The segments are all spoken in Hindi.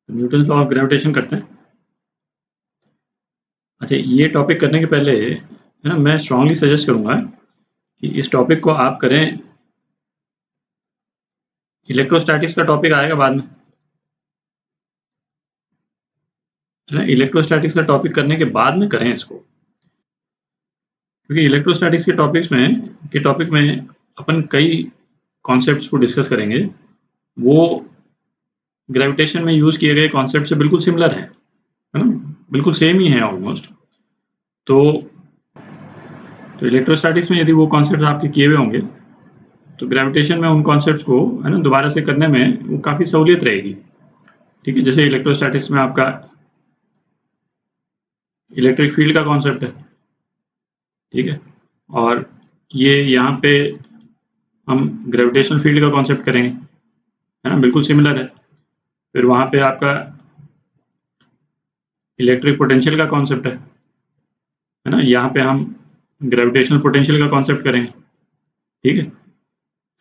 न्यूटन लॉ ऑफ ग्रेविटेशन करते हैं। अच्छा, ये टॉपिक करने के पहले है ना, मैं स्ट्रांगली सजेस्ट करूंगा कि इस टॉपिक को आप करें। इलेक्ट्रोस्टैटिक्स का टॉपिक आएगा बाद में, है ना। इलेक्ट्रोस्टैटिक्स का टॉपिक करने के बाद में करें इसको, क्योंकि इलेक्ट्रोस्टैटिक्स के टॉपिक में अपन कई कॉन्सेप्ट्स को डिस्कस करेंगे। वो ग्रेविटेशन में यूज किए गए कॉन्सेप्ट से बिल्कुल सिमिलर है ना, बिल्कुल सेम ही है ऑलमोस्ट। तो इलेक्ट्रोस्टैटिक्स में यदि वो कॉन्सेप्ट आपके किए हुए होंगे तो ग्रेविटेशन में उन कॉन्सेप्ट्स को, है ना, दोबारा से करने में वो काफ़ी सहूलियत रहेगी। ठीक है, जैसे इलेक्ट्रोस्टैटिक्स में आपका इलेक्ट्रिक फील्ड का कॉन्सेप्ट है, ठीक है, और ये यहाँ पे हम ग्रेविटेशनल फील्ड का कॉन्सेप्ट करेंगे, है ना, बिल्कुल सिमिलर है। फिर वहाँ पे आपका इलेक्ट्रिक पोटेंशियल का कॉन्सेप्ट है ना, यहाँ पे हम ग्रेविटेशनल पोटेंशियल का कॉन्सेप्ट करेंगे, ठीक है।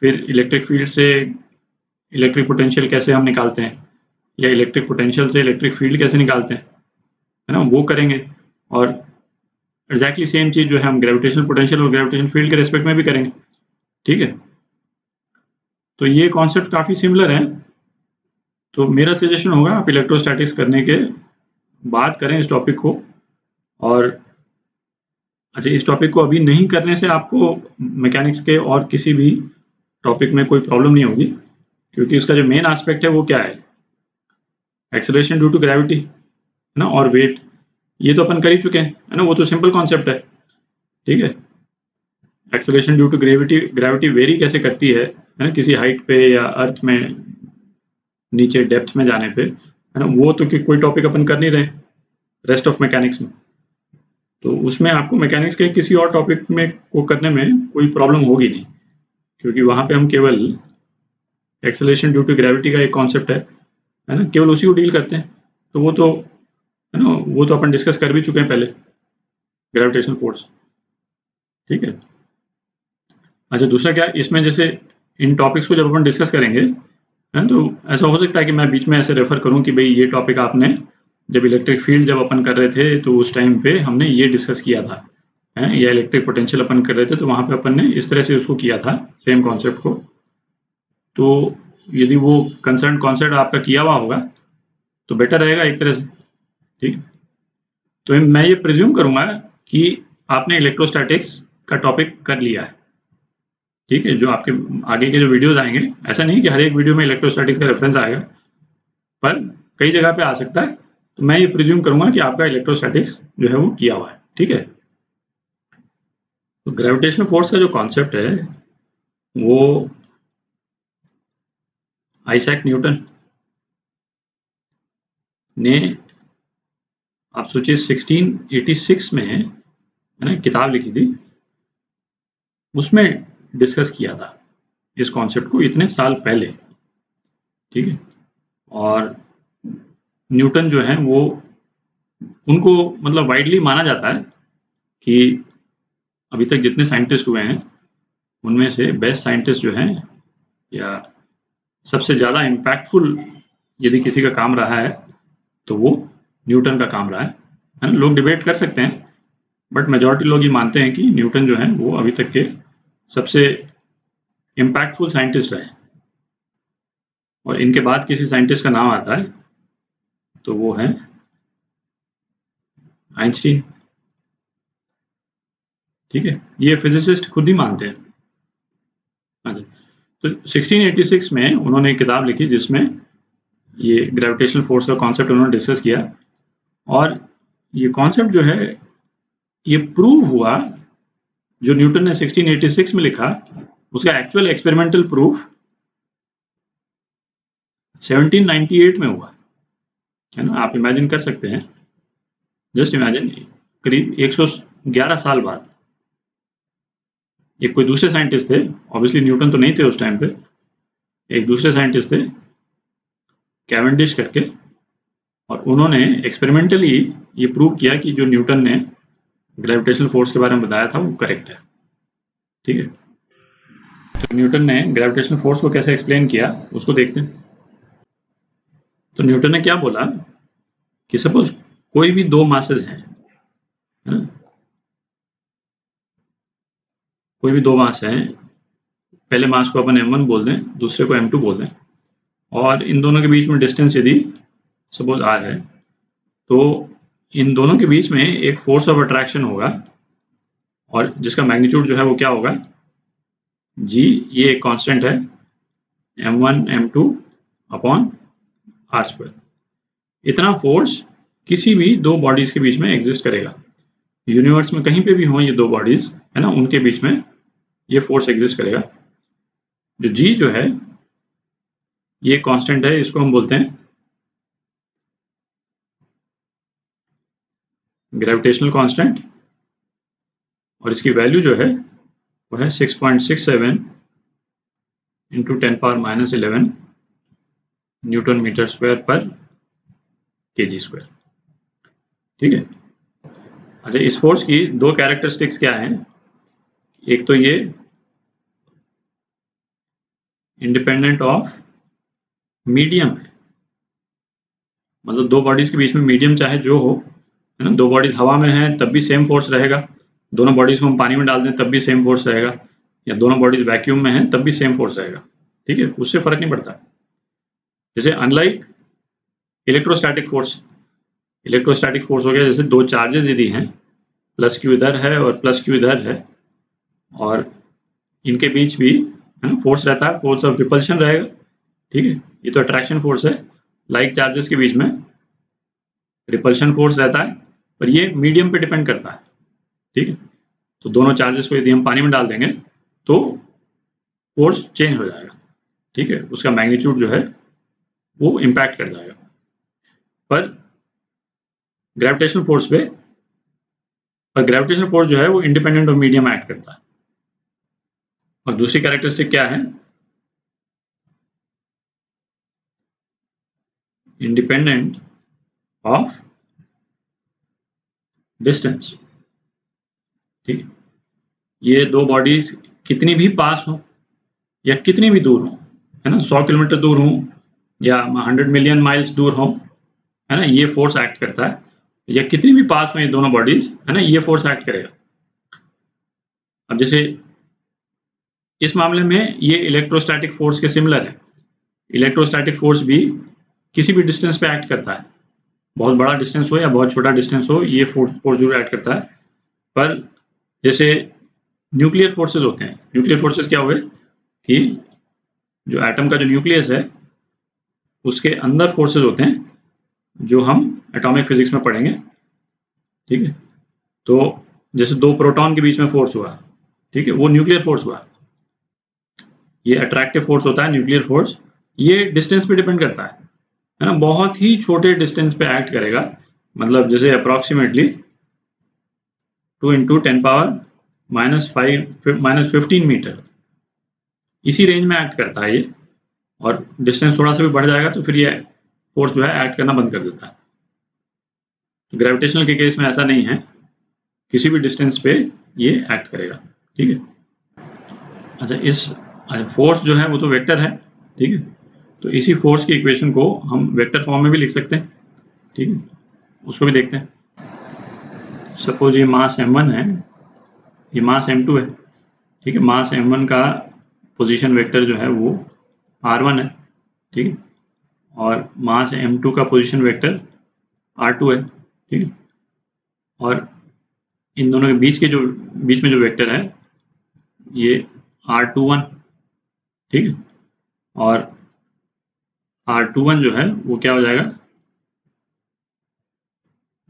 फिर इलेक्ट्रिक फील्ड से इलेक्ट्रिक पोटेंशियल कैसे हम निकालते हैं, या इलेक्ट्रिक पोटेंशियल से इलेक्ट्रिक फील्ड कैसे निकालते हैं, है ना, वो करेंगे। और एग्जैक्टली सेम चीज़ जो है हम ग्रेविटेशनल पोटेंशियल और ग्रेविटेशनल फील्ड के रेस्पेक्ट में भी करेंगे, ठीक है। तो ये कॉन्सेप्ट काफ़ी सिमिलर हैं। तो मेरा सजेशन होगा आप इलेक्ट्रोस्टैटिक्स करने के बाद करें इस टॉपिक को। और अच्छा, इस टॉपिक को अभी नहीं करने से आपको मैकेनिक्स के और किसी भी टॉपिक में कोई प्रॉब्लम नहीं होगी, क्योंकि उसका जो मेन एस्पेक्ट है वो क्या है, एक्सेलरेशन ड्यू टू ग्रेविटी, है ना, और वेट। ये तो अपन कर ही चुके हैं, है ना, वो तो सिंपल कॉन्सेप्ट है, ठीक है। Acceleration due to gravity, gravity vary कैसे करती है ना, किसी हाइट पे या अर्थ में नीचे डेप्थ में जाने पे, है ना, वो तो कोई टॉपिक अपन कर नहीं रहे रेस्ट ऑफ मैकेनिक्स में। तो उसमें आपको मैकेनिक्स के किसी और टॉपिक में को करने में कोई प्रॉब्लम होगी नहीं, क्योंकि वहाँ पे हम केवल एक्सेलरेशन ड्यू टू ग्रेविटी का एक कॉन्सेप्ट है ना, केवल उसी को डील करते हैं। तो वो तो, है ना, वो तो अपन डिस्कस कर भी चुके हैं पहले, ग्रेविटेशनल फोर्स, ठीक है। अच्छा, दूसरा क्या, इसमें जैसे इन टॉपिक्स को जब अपन डिस्कस करेंगे, है, तो ऐसा हो सकता है कि मैं बीच में ऐसे रेफर करूं कि भाई ये टॉपिक आपने जब इलेक्ट्रिक फील्ड जब अपन कर रहे थे तो उस टाइम पे हमने ये डिस्कस किया था, है, या इलेक्ट्रिक पोटेंशियल अपन कर रहे थे तो वहां पे अपन ने इस तरह से उसको किया था, सेम कॉन्सेप्ट को। तो यदि वो कंसर्न कॉन्सेप्ट आपका किया हुआ होगा तो बेटर रहेगा एक तरह से, ठीक। तो मैं ये प्रिज्यूम करूंगा कि आपने इलेक्ट्रोस्टैटिक्स का टॉपिक कर लिया है, ठीक है। जो आपके आगे के जो वीडियोस आएंगे, ऐसा नहीं कि हर एक वीडियो में इलेक्ट्रोस्टैटिक्स का रेफरेंस आएगा, पर कई जगह पे आ सकता है। तो मैं ये प्रिज्यूम करूंगा कि आपका इलेक्ट्रोस्टैटिक्स जो है वो किया हुआ है, ठीक है। तो ग्रेविटेशनल फोर्स का जो कॉन्सेप्ट है वो आइजैक न्यूटन ने, आप सोचिए 1686 में, है ना, किताब लिखी थी, उसमें डिस्कस किया था इस कॉन्सेप्ट को इतने साल पहले, ठीक है। और न्यूटन जो है वो, उनको मतलब वाइडली माना जाता है कि अभी तक जितने साइंटिस्ट हुए हैं उनमें से बेस्ट साइंटिस्ट जो हैं, या सबसे ज़्यादा इम्पैक्टफुल यदि किसी का काम रहा है तो वो न्यूटन का काम रहा है ना। लोग डिबेट कर सकते हैं, बट मेजॉरिटी लोग ये मानते हैं कि न्यूटन जो है वो अभी तक के सबसे इम्पैक्टफुल साइंटिस्ट रहे। और इनके बाद किसी साइंटिस्ट का नाम आता है तो वो है आइंस्टीन, ठीक है। ये फिजिसिस्ट खुद ही मानते हैं। अच्छा, तो 1686 में उन्होंने एक किताब लिखी जिसमें ये ग्रेविटेशनल फोर्स का कॉन्सेप्ट उन्होंने डिस्कस किया। और ये कॉन्सेप्ट जो है ये प्रूव हुआ, जो न्यूटन ने 1686 में लिखा उसका एक्चुअल एक्सपेरिमेंटल प्रूफ 1798 में हुआ, है ना। आप इमेजिन कर सकते हैं, जस्ट इमेजिन, करीब 111 साल बाद एक कोई दूसरे साइंटिस्ट थे, ऑब्वियसली न्यूटन तो नहीं थे उस टाइम पे, एक दूसरे साइंटिस्ट थे कैवेंडिश करके, और उन्होंने एक्सपेरिमेंटली ये प्रूव किया कि जो न्यूटन ने ग्रेविटेशनल फोर्स के बारे में बताया था वो करेक्ट है, ठीक है। तो न्यूटन ने ग्रेविटेशनल फोर्स को कैसे एक्सप्लेन किया उसको देखते हैं। तो न्यूटन ने क्या बोला कि सपोज कोई भी दो मासेस हैं, है ना, कोई भी दो मास हैं, पहले मास को अपन m1 बोल दें, दूसरे को m2 बोल दें, और इन दोनों के बीच में डिस्टेंस यदि सपोज r है, तो इन दोनों के बीच में एक फोर्स ऑफ अट्रैक्शन होगा, और जिसका मैग्नीट्यूड जो है वो क्या होगा, g, ये एक कांस्टेंट है, m1 m2 upon r square. इतना फोर्स किसी भी दो बॉडीज के बीच में एग्जिस्ट करेगा। यूनिवर्स में कहीं पे भी हो ये दो बॉडीज, है ना, उनके बीच में ये फोर्स एग्जिस्ट करेगा। जो g जो है ये कांस्टेंट है, इसको हम बोलते हैं ग्रेविटेशनल कांस्टेंट, और इसकी वैल्यू जो है वो है 6.67 इंटू 10⁻⁻11 न्यूटन मीटर स्क्वायर पर kg स्क्वायर। ठीक है। अच्छा, इस फोर्स की दो कैरेक्टरिस्टिक्स क्या हैं? एक तो ये इंडिपेंडेंट ऑफ मीडियम है, मतलब दो बॉडीज के बीच में मीडियम चाहे जो हो, है ना, दो बॉडीज हवा में है तब भी सेम फोर्स रहेगा, दोनों बॉडीज को हम पानी में डाल दें तब भी सेम फोर्स रहेगा, या दोनों बॉडीज वैक्यूम में हैं तब भी सेम फोर्स रहेगा। ठीक है, उससे फर्क नहीं पड़ता। जैसे unlike electrostatic force, electrostatic force हो गया जैसे दो चार्जेस यदि हैं, प्लस क्यू इधर है और प्लस क्यू इधर है, और इनके बीच भी है ना फोर्स रहता है, फोर्स ऑफ रिपल्शन रहेगा। ठीक है, ये तो अट्रैक्शन फोर्स है। लाइक चार्जेस के बीच में रिपल्शन फोर्स रहता है, पर ये मीडियम पे डिपेंड करता है। ठीक है, तो दोनों चार्जेस को यदि हम पानी में डाल देंगे तो फोर्स चेंज हो जाएगा। ठीक है, उसका मैग्नीट्यूड जो है वो इम्पैक्ट कर जाएगा। पर ग्रेविटेशनल फोर्स पे, पर ग्रेविटेशनल फोर्स जो है वो इंडिपेंडेंट ऑफ मीडियम एक्ट करता है। और दूसरी कैरेक्टरिस्टिक क्या है? Independent of distance. ठीक, ये दो बॉडीज कितनी भी पास हो या कितनी भी दूर हो, है ना, 100 किलोमीटर दूर हो या 100 मिलियन माइल्स दूर हो, है ना, ये फोर्स एक्ट करता है। या कितनी भी पास हो ये दोनों बॉडीज, है ना, ये फोर्स एक्ट करेगा। अब जैसे इस मामले में ये इलेक्ट्रोस्टैटिक फोर्स के सिमिलर है। इलेक्ट्रोस्टैटिक फोर्स भी किसी भी डिस्टेंस पे एक्ट करता है, बहुत बड़ा डिस्टेंस हो या बहुत छोटा डिस्टेंस हो, ये फोर्स जरूर एक्ट करता है। पर जैसे न्यूक्लियर फोर्सेस होते हैं, न्यूक्लियर फोर्सेस क्या हुए कि जो एटम का जो न्यूक्लियस है उसके अंदर फोर्सेस होते हैं जो हम एटॉमिक फिजिक्स में पढ़ेंगे। ठीक है, तो जैसे दो प्रोटॉन के बीच में फोर्स हुआ, ठीक है, वो न्यूक्लियर फोर्स हुआ। ये अट्रैक्टिव फोर्स होता है न्यूक्लियर फोर्स, ये डिस्टेंस पे डिपेंड करता है ना, बहुत ही छोटे डिस्टेंस पे एक्ट करेगा, मतलब जैसे अप्रॉक्सीमेटली 2 इंटू 10⁻⁻15 मीटर, इसी रेंज में एक्ट करता है ये। और डिस्टेंस थोड़ा सा भी बढ़ जाएगा तो फिर ये फोर्स जो है एक्ट करना बंद कर देता है। तो ग्रेविटेशनल के केस में ऐसा नहीं है, किसी भी डिस्टेंस पे ये एक्ट करेगा। ठीक है। अच्छा, इस फोर्स जो है वो तो वेक्टर है। ठीक है, तो इसी फोर्स की इक्वेशन को हम वेक्टर फॉर्म में भी लिख सकते हैं। ठीक है, उसको भी देखते हैं। सपोज ये मास m1 है, ये मास m2 है। ठीक है, मास m1 का पोजीशन वेक्टर जो है वो r1 है। ठीक है, और मास m2 का पोजीशन वेक्टर r2 है। ठीक है, और इन दोनों के बीच में जो वेक्टर है ये r21। ठीक है, और r21 जो है वो क्या हो जाएगा,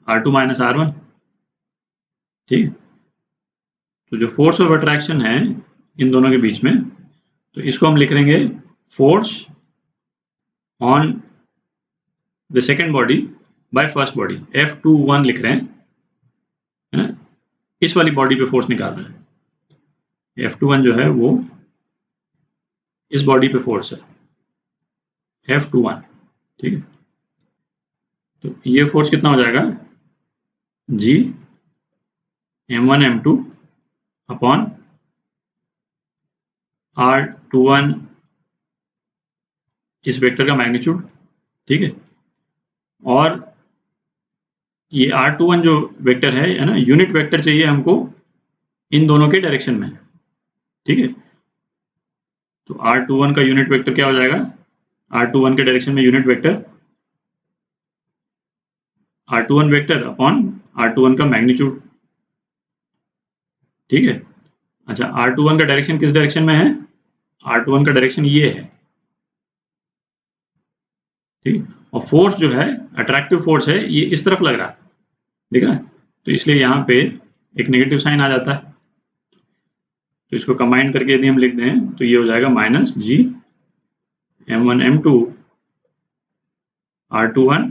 r2 माइनस r1। ठीक है, तो जो फोर्स ऑफ अट्रैक्शन है इन दोनों के बीच में, तो इसको हम लिख लेंगे force on the second body by first body, F21 लिख रहे हैं, है ना, इस वाली बॉडी पे फोर्स निकाल रहे हैं। F21 जो है वो इस बॉडी पे फोर्स है, F21। ठीक है, तो ये फोर्स कितना हो जाएगा, G m1 m2 upon r21 इस वेक्टर का मैग्नीट्यूड। ठीक है, और ये r21 जो वेक्टर है ना, यूनिट वेक्टर चाहिए हमको इन दोनों के डायरेक्शन में, ठीक है। तो r21 का यूनिट वेक्टर क्या हो जाएगा, r21 के डायरेक्शन में unit vector r21 vector upon r21 का मैग्नीट्यूड, ठीक है। अच्छा, r21 का डायरेक्शन किस डायरेक्शन में है, r21 का डायरेक्शन ये है, ठीक। और फोर्स जो है, अट्रैक्टिव फोर्स है, ये इस तरफ लग रहा है, दिख रहा है। तो इसलिए यहाँ पे एक नेगेटिव साइन आ जाता है। तो इसको कंबाइन करके यदि हम लिख दें तो ये हो जाएगा minus G m1 m2 r21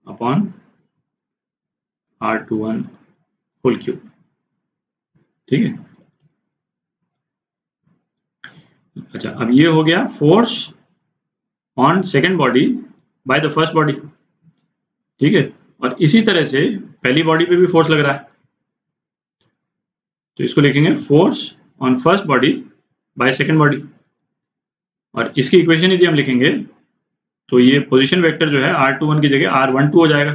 upon r21 whole cube, ठीक है। अच्छा, अब ये हो गया force on second body by the first body, ठीक है। और इसी तरह से पहली बॉडी पे भी फोर्स लग रहा है, तो इसको लिखेंगे force on first body by second body. और इसकी इक्वेशन यदि हम लिखेंगे तो ये पोजीशन वेक्टर जो है r21 की जगह r12 हो जाएगा,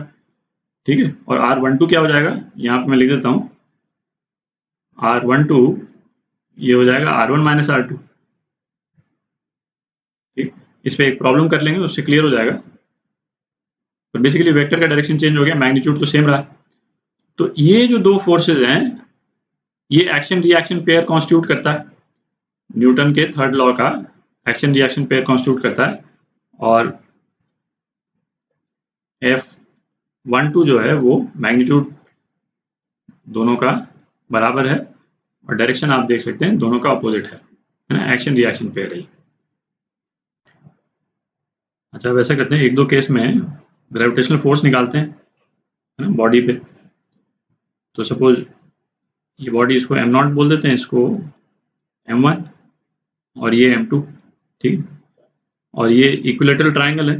ठीक है। और r12 क्या हो जाएगा, यहाँ पे मैं लिख देता हूँ r12 ये हो जाएगा r1 माइनस r2, ठीक। इस पर एक प्रॉब्लम कर लेंगे, उससे क्लियर हो जाएगा। तो बेसिकली वेक्टर का डायरेक्शन चेंज हो गया, मैग्नीट्यूड तो सेम रहा। तो ये जो दो फोर्सेज हैं, ये एक्शन रिएक्शन पेयर कॉन्स्टिट्यूट करता है, न्यूटन के थर्ड लॉ का एक्शन रिएक्शन पेयर कॉन्स्टिट्यूट करता है। और F12 जो है वो मैग्नीट्यूड दोनों का बराबर है, और डायरेक्शन आप देख सकते हैं दोनों का अपोजिट है ना, एक्शन रिएक्शन पेयर है। अच्छा, वैसा करते हैं, एक दो केस में ग्रेविटेशनल फोर्स निकालते हैं, है ना, बॉडी पे। तो सपोज ये बॉडी, इसको m0 बोल देते हैं, इसको m1 और ये m2, ठीक। और ये इक्विलेटरल ट्रायंगल है,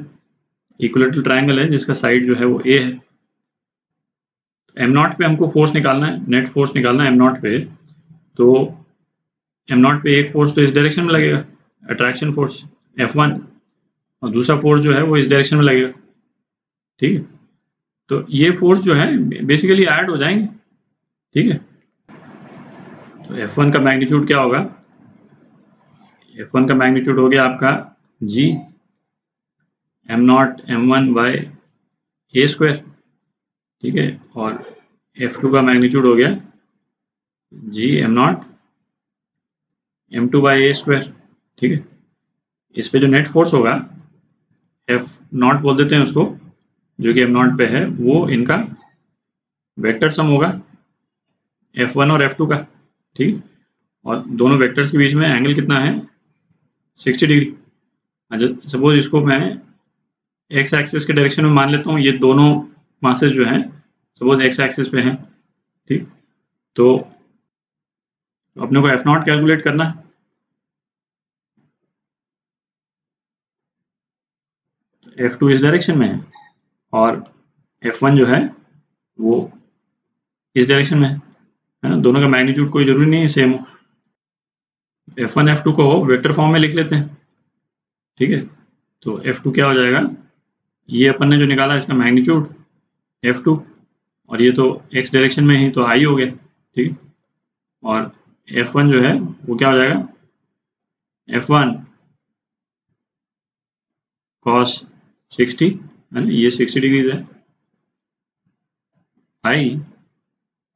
इक्विलेटरल ट्रायंगल है जिसका साइड जो है वो a है। m0 पे हमको फोर्स निकालना है, नेट फोर्स निकालना है m0 पे। तो m0 पे एक फोर्स तो इस डायरेक्शन में लगेगा, अट्रैक्शन फोर्स F1, और दूसरा फोर्स जो है वो इस डायरेक्शन में लगेगा, ठीक है। तो ये फोर्स जो है बेसिकली ऐड हो जाएंगे, ठीक है। तो F1 का मैग्नीट्यूड क्या होगा, F1 का मैग्नीट्यूड हो गया आपका g m0 m1 bye a square, ठीक है। और F2 का मैग्नीट्यूड हो गया g m0 m2 bye a square, ठीक है। इस पे जो नेट फोर्स होगा F0 बोल देते हैं उसको, जो कि m0 पे है, वो इनका वेक्टर सम होगा F1 और F2 का, ठीक। और दोनों वेक्टर्स के बीच में एंगल कितना है, 60 डिग्री। अच्छा, सपोज इसको मैं एक्स एक्सिस के डायरेक्शन में मान लेता हूँ, ये दोनों मासेस जो हैं सपोज एक्स एक्सिस पे हैं, ठीक। तो अपने को F0 कैलकुलेट करना है। F2 इस डायरेक्शन में है और F1 जो है वो इस डायरेक्शन में है ना। दोनों का मैग्नीट्यूड कोई जरूरी नहीं है सेम हो। F1 F2 को वेक्टर फॉर्म में लिख लेते हैं, ठीक है। तो F2 क्या हो जाएगा, ये अपन ने जो निकाला इसका मैग्नीट्यूड F2, और ये तो x डायरेक्शन में ही तो i हो गया, ठीक। और F1 जो है वो क्या हो जाएगा, F1 cos 60 है ना, ये 60 डिग्रीज है, i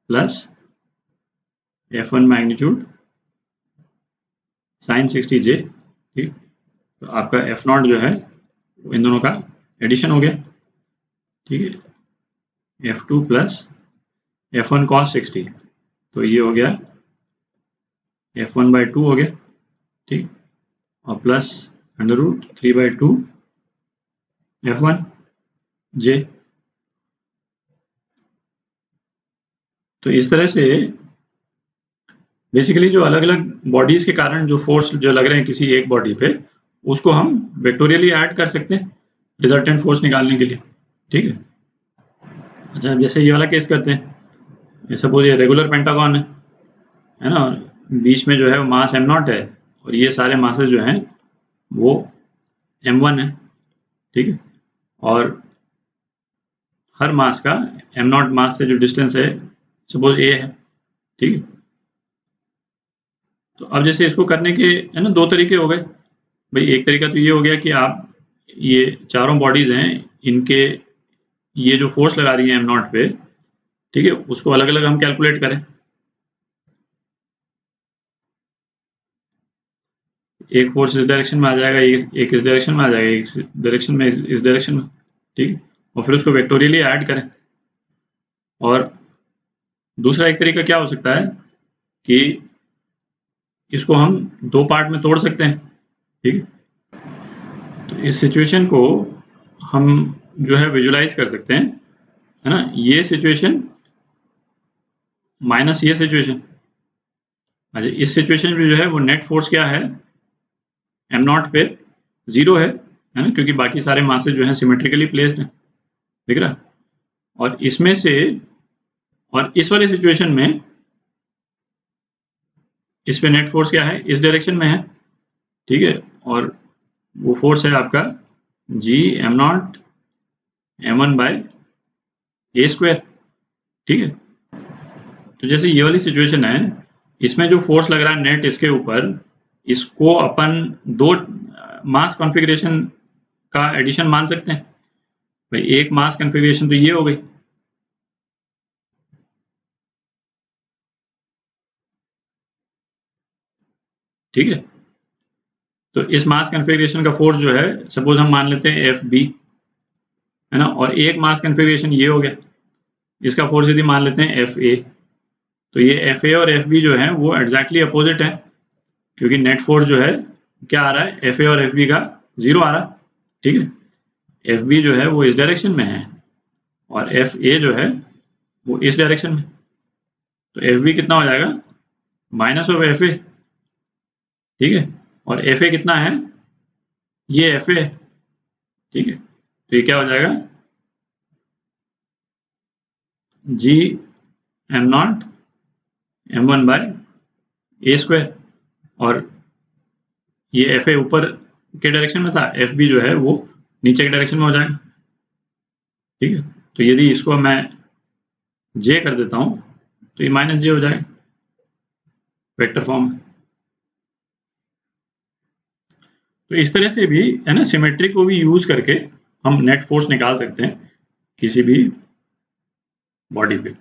plus F1 magnitude sin 60j, ठीक। तो आपका F0 जो है इन दोनों का एडिशन हो गया, ठीक है। F2 प्लस F1 cos 60, तो ये हो गया F1 बाई 2 हो गया, ठीक। और प्लस √3/2 F1 j। तो इस तरह से बेसिकली जो अलग अलग बॉडीज के कारण जो फोर्स जो लग रहे हैं किसी एक बॉडी पे, उसको हम वेक्टोरियली ऐड कर सकते हैं रिजल्टेंट फोर्स निकालने के लिए, ठीक है। अच्छा, जैसे ये वाला केस करते हैं, सपोज ये रेगुलर पेंटागन है ना, बीच में जो है वो मास m0 है और ये सारे मासेस जो हैं वो m1 है, ठीक है। और हर मास का एम नॉट मास से जो डिस्टेंस है सपोज ए है, ठीक है। तो अब जैसे इसको करने के है ना 2 तरीके हो गए भाई। एक तरीका तो ये हो गया कि आप ये चारों बॉडीज हैं, इनके ये जो फोर्स लगा रही है एम नॉट पे, ठीक है, उसको अलग अलग हम कैलकुलेट करें। एक फोर्स इस डायरेक्शन में आ जाएगा, एक इस डायरेक्शन में आ जाएगा, एक इस डायरेक्शन में, इस डायरेक्शन में, ठीक है, और फिर उसको वेक्टोरियली ऐड करें। और दूसरा एक तरीका क्या हो सकता है कि इसको हम 2 पार्ट में तोड़ सकते हैं, ठीक है। तो इस सिचुएशन को हम जो है विजुलाइज कर सकते हैं, है ना। ये सिचुएशन माइनस ये सिचुएशन। अच्छा, इस सिचुएशन में जो है वो नेट फोर्स क्या है एम नॉट पे 0 है ना, क्योंकि बाकी सारे मासेस जो हैं सिमेट्रिकली प्लेस्ड हैं, दिख रहा। और इसमें से, और इस वाले सिचुएशन में इस पे नेट फोर्स क्या है, इस डायरेक्शन में है, ठीक है। और वो फोर्स है आपका G M naught m1 by A square, ठीक है। तो जैसे ये वाली सिचुएशन है, इसमें जो फोर्स लग रहा है नेट इसके ऊपर, इसको अपन 2 मास कॉन्फ़िगरेशन का एडिशन मान सकते हैं भाई। एक मास कॉन्फ़िगरेशन तो ये हो गई, ठीक है। तो इस मास कॉन्फ़िगरेशन का फोर्स जो है सपोज हम मान लेते हैं एफ बी, है ना। और एक मास कॉन्फ़िगरेशन ये हो गया, इसका फोर्स यदि मान लेते हैं एफ ए। तो ये एफ ए और एफ बी जो है वो एग्जैक्टली अपोजिट है, क्योंकि नेट फोर्स जो है क्या आ रहा है, एफ ए और एफ बी का 0 आ रहा है, ठीक है। एफ बी जो है वो इस डायरेक्शन में है और एफ ए जो है वो इस डायरेक्शन में। तो एफ बी कितना हो जाएगा, माइनस ऑफ एफ ए, ठीक है। और एफ ए कितना है, ये एफ ए, ठीक है। तो ये क्या हो जाएगा, G M naught M one by A square. और ये एफ ए ऊपर के डायरेक्शन में था, एफ बी जो है वो नीचे के डायरेक्शन में हो जाएगा, ठीक है। तो यदि इसको मैं जे कर देता हूँ तो ये माइनस जे हो जाएगा वेक्टर फॉर्म में। तो इस तरह से भी है ना, सिमेट्री को भी यूज करके हम नेट फोर्स निकाल सकते हैं किसी भी बॉडी पे।